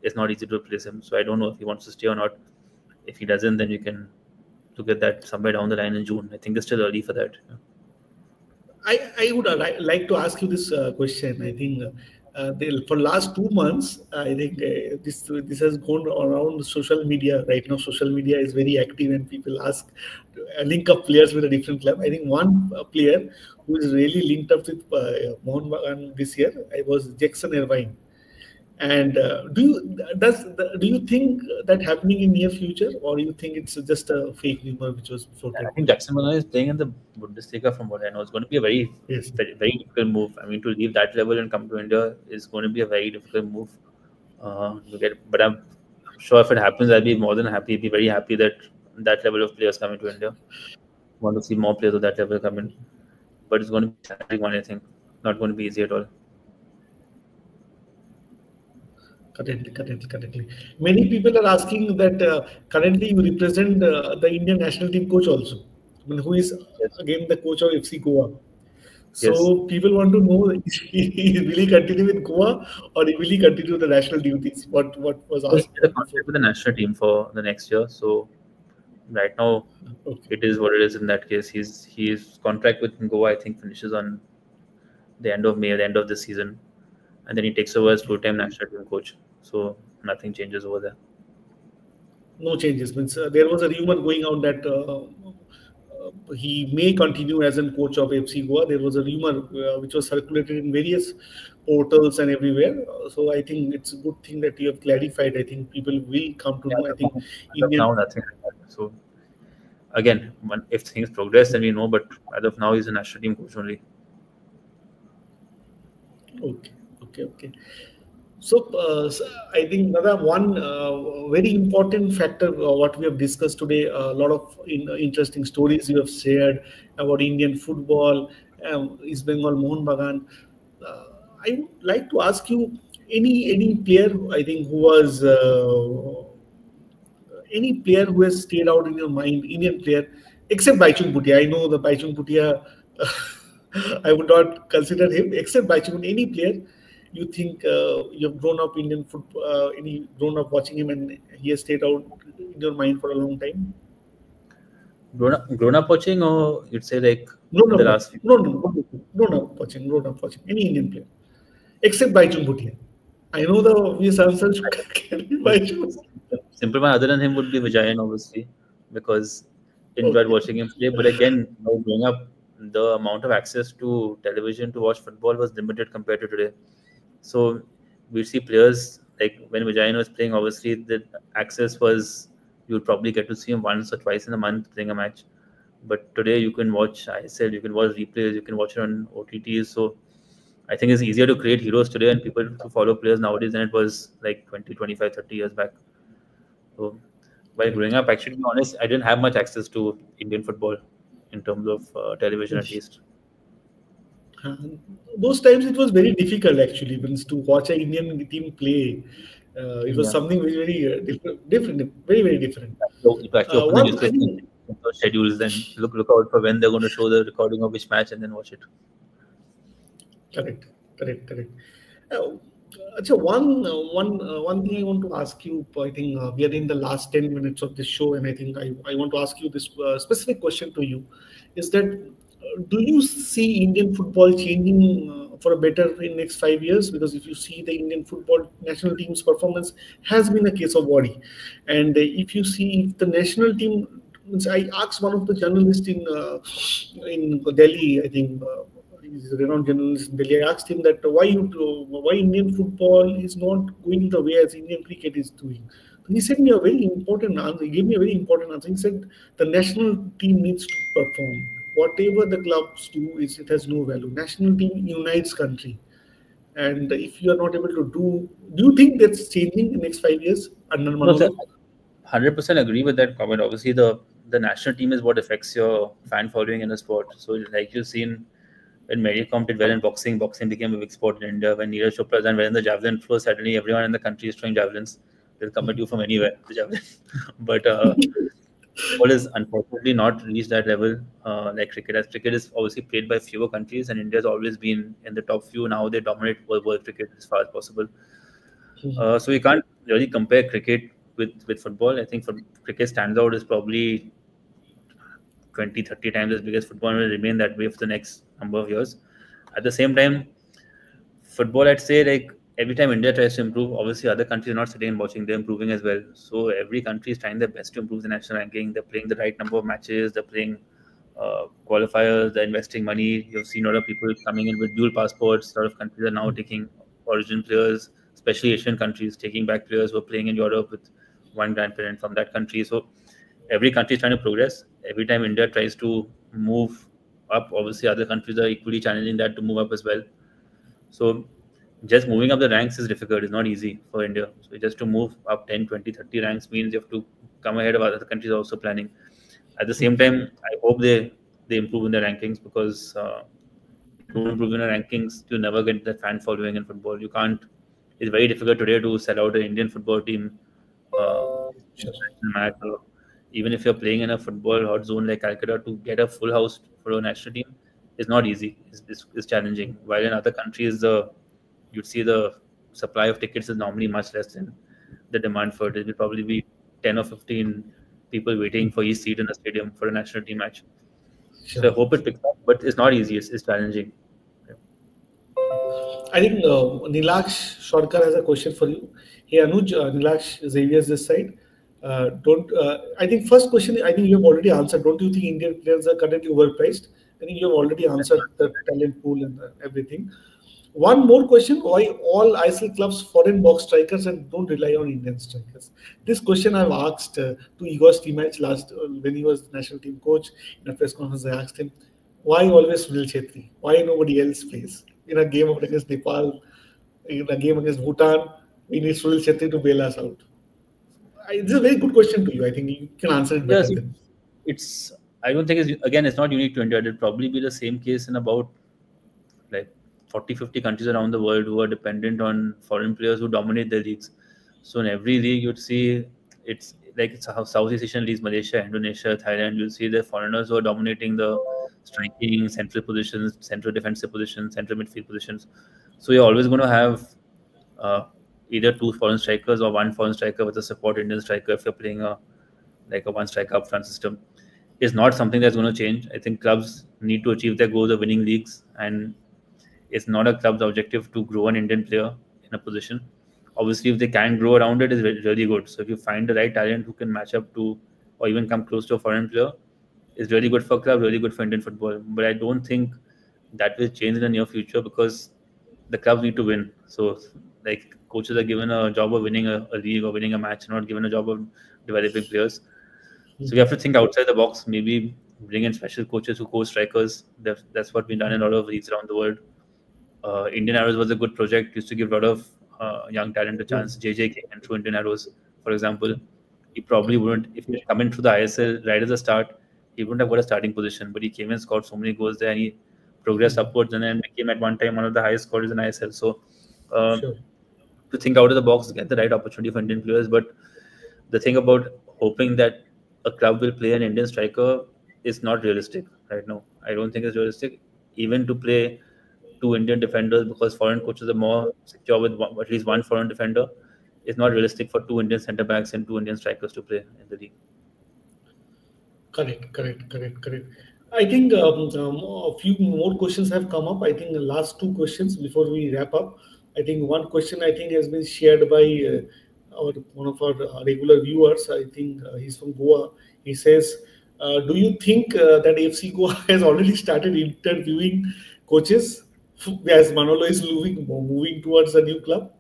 it's not easy to replace him. So I don't know if he wants to stay or not. If he doesn't, then you can look at that somewhere down the line in June. I think it's still early for that. Yeah. I would like to ask you this question. I think for last 2 months, I think this has gone around social media. Right now, social media is very active, and people ask link up players with a different club. I think one player who is really linked up with Mohun Bagan this year, I was Jackson Irvine. And do you think that happening in near future, or you think it's just a fake rumor which was And I floated? think Jackson Malone is playing in the Bundesliga from what I know. It's going to be a Yes. very difficult move. I mean, to leave that level and come to India is going to be a very difficult move. But I'm sure if it happens, I'll be more than happy. Be very happy that that level of players coming to India. Want to see more players of that level come in. But it's going to be a challenging one, I think. Not going to be easy at all. Correctly. Many people are asking that currently you represent the Indian national team coach also. I mean, who is Yes. again the coach of FC Goa. Yes. So people want to know will he continue with Goa, or will he continue the national duties? What was So he asked has a before? contract with the national team for the next year. So right now, Okay. it is what it is in that case. His contract with Goa, I think, finishes on the end of May, the end of this season, and then he takes over as Okay. full-time national team coach. So nothing changes over there. No changes. Means there was a rumor going out that he may continue as a coach of FC Goa. There was a rumor which was circulated in various portals and everywhere. So I think it's a good thing that you have clarified. I think people will come to Yeah, know. I think as of Indian. now, nothing like that. So again, if things progress, then we know. But as of now, he's a national team coach only. Okay, okay. So I think another one very important factor what we have discussed today. A lot of interesting stories you have shared about Indian football, East Bengal Mohun Bagan. Uh, I would like to ask you any player I think who was any player who has stayed out in your mind, Indian player, except Baichung Bhutia. I know the Baichung Bhutia, I would not consider him, except Baichung. Any player you think you have grown up Indian football, any grown up watching him and he has stayed out in your mind for a long time? Grown up watching, or you'd say like Grown in the up last watching. few. No, no, no. Grown up watching. Any Indian player, except Baichung Bhutia. I know the obvious answer can be Baichung. Simple one other than him would be Vijayan, obviously, because enjoyed Okay. watching him play. But again, growing up, the amount of access to television to watch football was limited compared to today. So we see players like when Vijayan was playing, obviously the access was you would probably get to see him once or twice in a month playing a match. But today you can watch ISL, you can watch replays, you can watch it on OTTs. So I think it's easier to create heroes today and people to follow players nowadays than it was like 20, 25, 30 years back. So while growing Correct. up, actually, to be honest, I didn't have much access to Indian football in terms of television at least. Uh, those times it was very difficult actually means to watch an Indian team play. It was Yeah. something very very different, very very different. So if you actually open the One, I newspaper and think, check those schedules, then look out for when they're going to show the recording of which match and then watch it. correct, correct. Uh, so one thing I want to ask you. I think we are in the last 10 minutes of this show, and I think I want to ask you this specific question to you: is that do you see Indian football changing for a better in next 5 years? Because if you see the Indian football national team's performance has been a case of worry, and if you see if the national team, means I asked one of the journalists in Delhi, I think. He's a renowned journalist in Delhi. I asked him that why Indian football is not going the way as Indian cricket is doing. He said me a very important answer. He gave me a very important answer. He said the national team needs to perform. Whatever the clubs do, it has no value. National team unites country, and if you are not able to do you think that's changing in the next 5 years under No, sir, Manolo? 100% agree with that comment. Obviously, the national team is what affects your fan following in the sport. So, like you've seen when Mary Kom did well in boxing, boxing became a big sport in India. When Neeraj Chopra done well in the javelin throw, suddenly everyone in the country is throwing javelins. They'll come at you from anywhere, the javelin. But football is unfortunately not reached that level like cricket. As cricket is obviously played by fewer countries, and India has always been in the top few. Now they dominate world cricket as far as possible. So you can't really compare cricket with football. I think for cricket stands out is probably 20, 30 times as big as football and will remain that way for the next number of years. At the same time, football, I'd say, like every time India tries to improve, obviously other countries are not sitting and watching; they're improving as well. So every country is trying their best to improve the national ranking. They're playing the right number of matches. They're playing qualifiers. They're investing money. You've seen a lot of people coming in with dual passports. A lot of countries are now taking origin players, especially Asian countries, taking back players who are playing in Europe with one grandparent from that country. So every country is trying to progress. Every time India tries to move up, obviously other countries are equally challenging that to move up as well. So just moving up the ranks is difficult. It's not easy for India. So just to move up 10, 20, 30 ranks means you have to come ahead of other countries also planning. At the same time, I hope they improve in their rankings because if you don't improve in the rankings, you never get the fan following in football. You can't. It's very difficult today to sell out an Indian football team Sure. international match, or even if you're playing in a football hot zone like Calcutta, to get a full house for a national team is not easy. It's challenging. While in other countries, you'd see the supply of tickets is normally much less than the demand for it. It will probably be 10 or 15 people waiting for each seat in the stadium for a national team match. So I Sure. hope it picks up, but it's not easy. It's challenging. Yeah. I think Nilaksh Shorkar has a question for you. Hey Anuj, Nilaksh Xavier's this side. Don't I think first question I think you have already answered. Don't you think Indian players are currently overpriced? I think you have already answered the talent pool and everything. One more question: why all ISL clubs foreign box strikers and don't rely on Indian strikers? This question I've asked to Igor Stimac last when he was national team coach in a press conference. I asked him, why always Sunil Chetri? Why nobody else plays in a game against Nepal, in a game against Bhutan? We need Sunil Chetri to bail us out. This is a very good question to you. I think you can answer it better Yes, than. it's. I don't think it's not unique to India. It'll probably be the same case in about like 40, 50 countries around the world who are dependent on foreign players who dominate their leagues. So in every league, you'd see it's how Southeast Asian leagues, Malaysia, Indonesia, Thailand. You'll see the foreigners who are dominating the striking, central positions, central defensive positions, central midfield positions. So you're always going to have uh, either two foreign strikers or one foreign striker with a support Indian striker if you're playing a one striker up front system. Is not something that's going to change. I think clubs need to achieve their goals of winning leagues, and it's not a club's objective to grow an Indian player in a position. Obviously, if they can grow around it, is really good. So if you find the right talent who can match up to or even come close to a foreign player, it's really good for club, really good for Indian football. But I don't think that will change in the near future because the clubs need to win. So like coaches are given a job of winning a league or winning a match, not given a job of developing players. So we have to think outside the box. Maybe bring in special coaches who coach strikers. That's what we've done in a lot of leagues around the world. Indian Arrows was a good project. Used to give a lot of young talent a chance. JJ came in through Indian Arrows, for example. He probably wouldn't, if he had come in through the ISL right at the start, he wouldn't have got a starting position. But he came and scored so many goals there, and he progressed upwards, and then became at one time one of the highest scorers in ISL. So uh, Sure. to think out of the box, get the right opportunity for Indian players. But the thing about hoping that a club will play an Indian striker is not realistic right now. I don't think it's realistic even to play two Indian defenders because foreign coaches are more secure with at least one foreign defender. It's not realistic for two Indian centre backs and two Indian strikers to play in the league. Correct. I think a few more questions have come up. I think the last two questions before we wrap up. I think one question I think has been shared by one of our regular viewers. I think he's from Goa. He says, "Do you think that FC Goa has already started interviewing coaches as Manolo is moving towards a new club?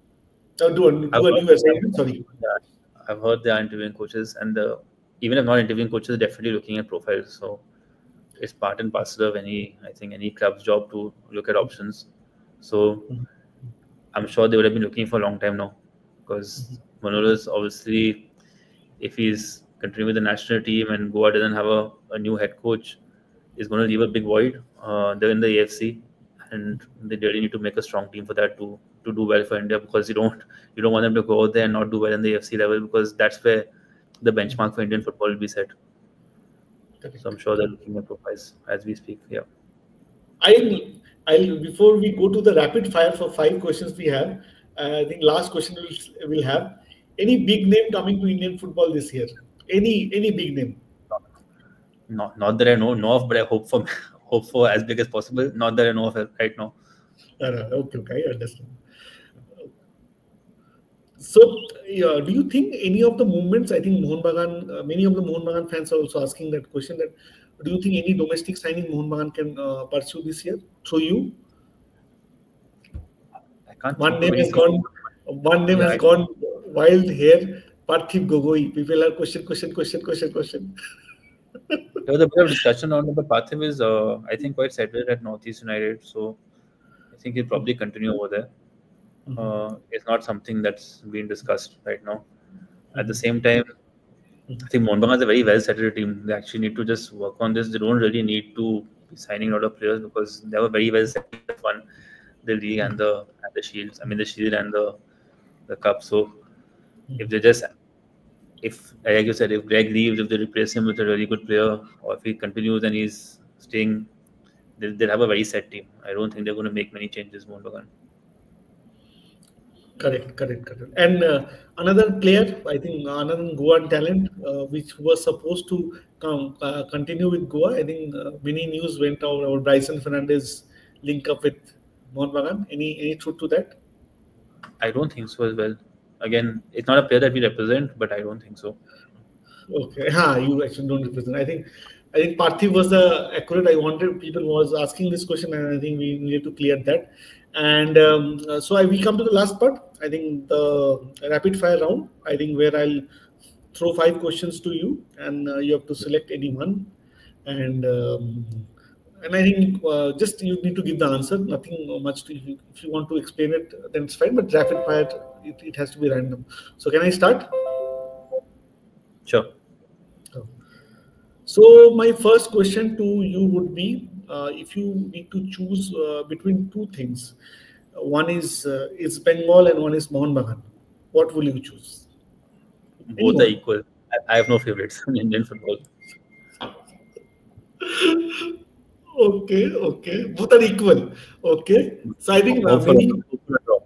I've Do a heard, new assignment? Sorry." I've heard they are interviewing coaches, and even if not interviewing coaches, they're definitely looking at profiles. So it's part and parcel of any club's job to look at options. So I'm sure they would have been looking for a long time now, because Manolas obviously, if he's continuing with the national team and Goa doesn't have a new head coach, is going to leave a big void. They're in the AFC, and they really need to make a strong team for that to do well for India, because you don't want them to go out there and not do well in the AFC level, because that's where the benchmark for Indian football will be set. So I'm Correct. sure they're looking at profiles as we speak. Yeah. I'll, I'll before we go to the rapid fire for five questions we have, I think last question we'll have. Any big name coming to Indian football this year? Any big name? Not that I know of, but I hope for hope for as big as possible. Not that I know of right now. Okay, I understand. So, yeah, do you think any of the movements? I think Mohun Bagan, many of the Mohun Bagan fans are also asking that question. That do you think any domestic signing Mohun Bagan can pursue this year through you? I can't One think of name any has single. gone. One name Yeah, has gone wild here. Parthiv Gogoi. People are question. there was a bit of discussion on it, but Parthiv is, I think, quite settled at Northeast United, so I think he'll probably continue over there. It's not something that's being discussed right now. At the same time, I think Monbanga is a very well settled team. They actually need to just work on this. They don't really need to be signing a lot of players because they were very well settled. They've won the league and the shields. I mean the shield and the cup. So if they just if like you said, if Greg leaves, if they replace him with a really good player, or if he continues and he's staying, they'll have a very set team. I don't think they're going to make many changes, Monbagan. Correct. And another player, I think another Goan talent, which was supposed to continue with Goa. I think many news went out about Bryson Fernandez link up with Mohun Bagan. Any truth to that? I don't think so as well. Again, it's not a player that we represent, but I don't think so. Okay, you actually don't represent. I think Parthiv was the accurate. I wanted people was asking this question, and I think we needed to clear that. And we come to the last part. I think the rapid fire round. I think where I'll throw five questions to you, and you have to select any one. And and I think just you need to give the answer. Nothing much. If you want to explain it, then it's fine. But rapid fire, it has to be random. So can I start? Sure. So my first question to you would be, if you need to choose between two things, one is Bengal and one is Mohun Bagan. What will you choose? Both are Anyone? equal. I have no favorites in Indian football. Okay, okay. Both are equal. Okay. So I think Hope for many, hope for a draw.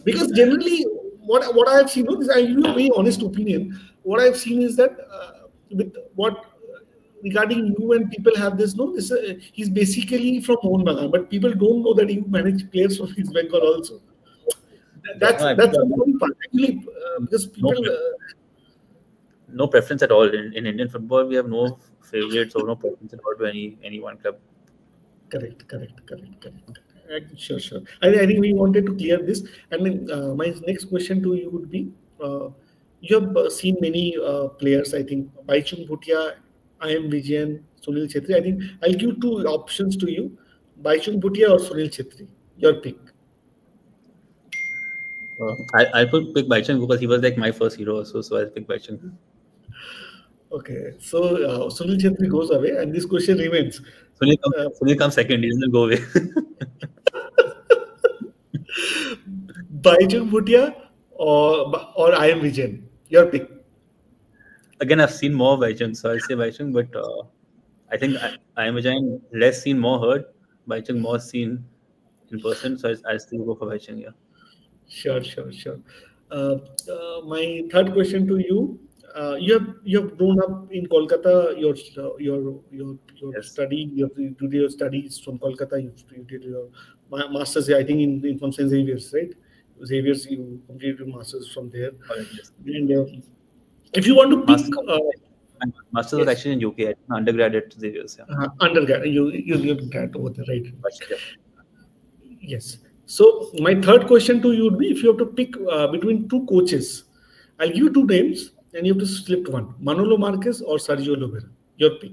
because generally what I have seen, no, this I give you a very honest opinion. What I've seen is that with what regarding you and people have this no this he's basically from Mohun Bagan, but people don't know that you manage players from East Bengal also. Yeah, no, That's the funny part actually, because no, people no preference at all in Indian football. We have no favorites or no preference at all to any one club. correct. Sure, sure. I think we wanted to clear this. And then my next question to you would be, you have seen many players, I think, Baichung Bhutia, I am Vijayan, Sunil Chetri. I think I'll give two options to you, Baichung Bhutia or Sunil Chetri. Your pick. I could pick Baichung because he was like my first hero also, so I'll pick Baichung. Okay, so Sunil Chetri goes away, and this question remains. Uh, Sunil comes second. He doesn't go away. Baichung Bhutia or I am Vijayan. Your pick. Again, I've seen more Baichung, so I'll say Baichung. But I think I am Vijay less seen, more heard. Baichung more seen in person, so I still go for Baichung. Yeah. Sure. My third question to you: you have grown up in Kolkata. Your Yes. study. You did your studies from Kolkata. You did your masters. I think in from Saint Xavier's, right? Xavier's. You completed your masters from there. All right, yes. And if you want to pick, Master, my master's was yes, actually in UK. I did my undergrad at Xavier's. Yeah. undergrad. You did that over there, right? Baichung, yeah. Yes. So my third question to you would be, if you have to pick between two coaches, I'll give you two names and you have to select one: Manolo Marquez or Sergio Lovera. Your pick.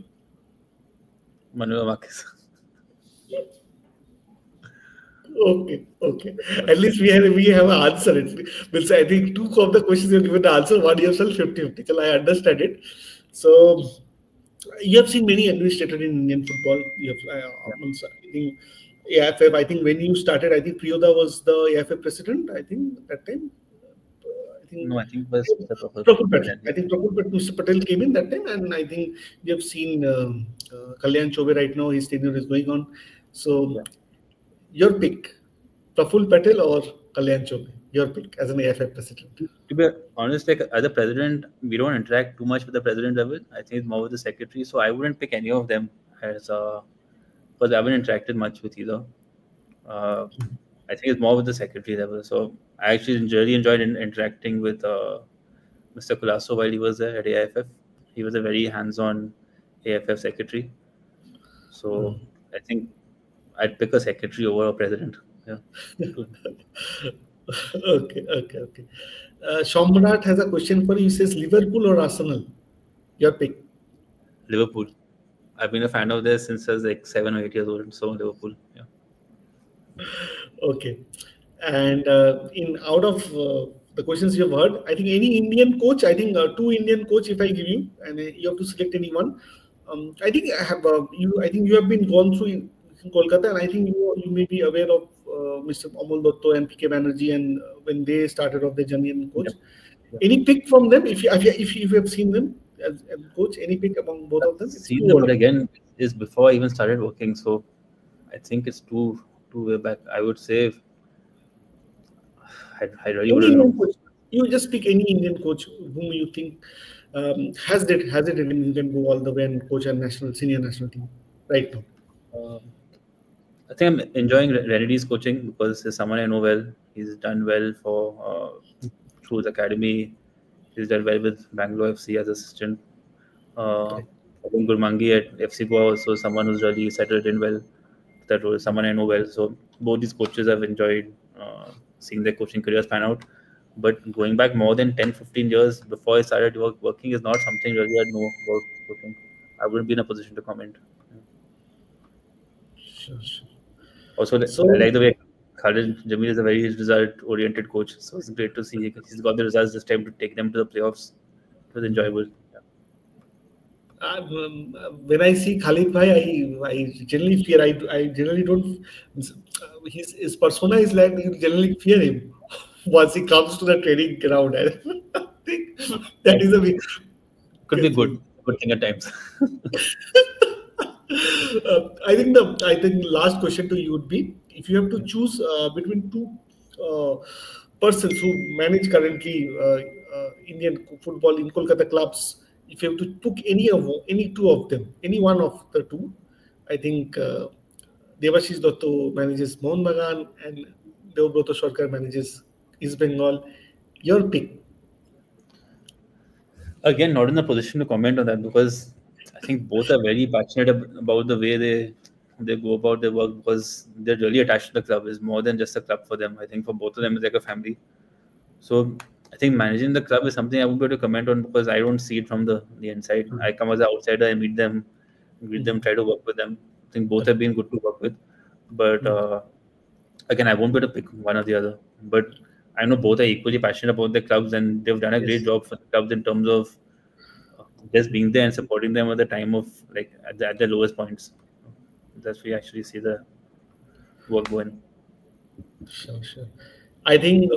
Manuel Marquez. Okay. At least we have an answer. Means I think two of the questions you have given the answer. One yourself 50-50. Well, I understand it. So you have seen many administrators in Indian football. You have, Yeah. I think AIFF. I think when you started, I think Priyoda was the AIFF president. I think that time. I think No, I think it was Mr. Prabhu Praful Patel. Patel. I think Mr. Patel came in that time, and I think we have seen Kalyan Chobe right now. His tenure is going on. So Yeah. your pick, Praful Patel or Kalyan Chobe? Your pick as an AFF president. To be honest, like as a president, we don't interact too much with the president level. I think it's more with the secretary. So I wouldn't pick any of them as because I haven't interacted much with either. Uh, I think it's more with the secretary level. So I actually really enjoyed interacting with Mr. Colasso while he was there at AIFF. He was a very hands-on AFF secretary. So I think I'd pick a secretary over a president. Yeah. To Okay. Shomrat has a question for you. He says Liverpool or Arsenal? Your pick. Liverpool. I've been a fan of theirs since I was like 7 or 8 years old. So Liverpool. Yeah. Okay. And in out of the questions you've heard, I think any Indian coach, I think two Indian coach, if I give you, and you have to select any one. I think I have you. I think you have been gone through in Kolkata, and I think you may be aware of Mr. Amol Dotto and PK Banerjee, and when they started off their journey as coach. Yep. Yep. Any pick from them? If you have seen them as coach, any pick among both of them? It's Seen too them, but early. again, is before I even started working. So I think it's too way back. I would say I really Any wouldn't Indian know. coach. You just pick any Indian coach whom you think has it even you can go all the way and coach a national senior national team right now. Um, I think I'm enjoying Renedy's coaching because he's someone I know well. He's done well for through his academy. He's done well with Bangalore FC as assistant. Uh, Correct. Arun Gurmangi at FC Goa also someone who's really settled in well. That role, someone I know well. So both these coaches have enjoyed seeing their coaching careers pan out. But going back more than 10, 15 years before I started working is not something really I know about coaching. I wouldn't be in a position to comment. Sure, sure. Also, I So, like the way Khalid Jamil is a very result-oriented coach. So it's great to see he's got the results this time to take them to the playoffs. It was enjoyable. Yeah. when I see Khalid Bhai, I generally fear. I generally don't. His persona is like you generally fear him once he comes to the training ground. I think that is a big Could be good thing. good thing at times. I think last question to you would be if you have to choose between two uh, persons who manage currently Indian football in Kolkata clubs. If you have to pick any two of them, any one of the two, I think Devashish Dotto manages Mohun Bagan and Devbroto Sarkar manages East Bengal. Your pick. Again, not in a position to comment on that because I think both are very passionate about the way they go about their work because they're really attached to the club. It's more than just a club for them. I think for both of them, it's like a family. So I think managing the club is something I won't be able to comment on because I don't see it from the inside. I come as an outsider, I meet them, greet them, try to work with them. I think both have been good to work with, but again, I won't be able to pick one or the other. But I know both are equally passionate about their clubs, and they've done a great Yes. job for the clubs in terms of just being there and supporting them at the time of like at the lowest points. That's where you actually see the work going. Sure, sure. I think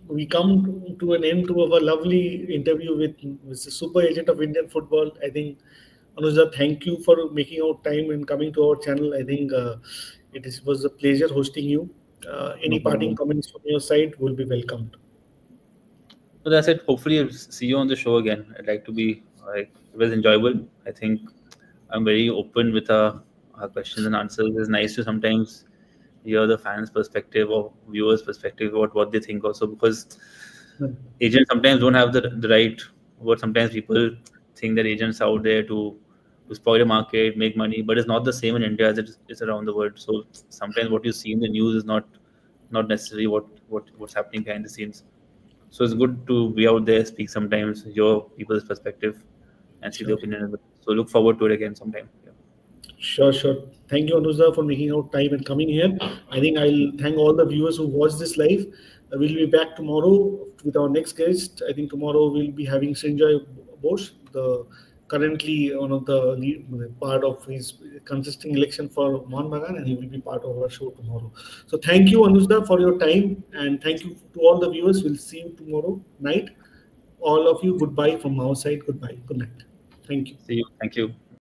we come to an end to our lovely interview with Mr. Super Agent of Indian Football. I think Anuja, thank you for making out time and coming to our channel. I think was a pleasure hosting you. No Any parting problem. comments from your side will be welcomed. So that's it. Hopefully, I'll see you on the show again. I'd like to be like it was enjoyable. I think I'm very open with our questions and answers. It's nice to sometimes hear the fans' perspective or viewers' perspective about what they think also because agents sometimes don't have the right word. Sometimes people think that agents are out there to spoil the market, make money, but it's not the same in India as it is around the world. So sometimes what you see in the news is not necessarily what's happening behind the scenes. So it's good to be out there, speak sometimes, hear people's perspective, and see the Sure. opinion of it. So look forward to it again sometime. Yeah. Sure, sure. Thank you, Anuja, for making out time and coming here. I think I'll thank all the viewers who watched this live. We'll be back tomorrow with our next guest. I think tomorrow we'll be having Sanjay Bose, the currently one of the part of his contesting election for Mohan Bagan, and he will be part of our show tomorrow. So thank you, Anuja, for your time, and thank you to all the viewers. We'll see you tomorrow night. All of you, goodbye from our side. Goodbye. Good night. Thank you. See you. Thank you.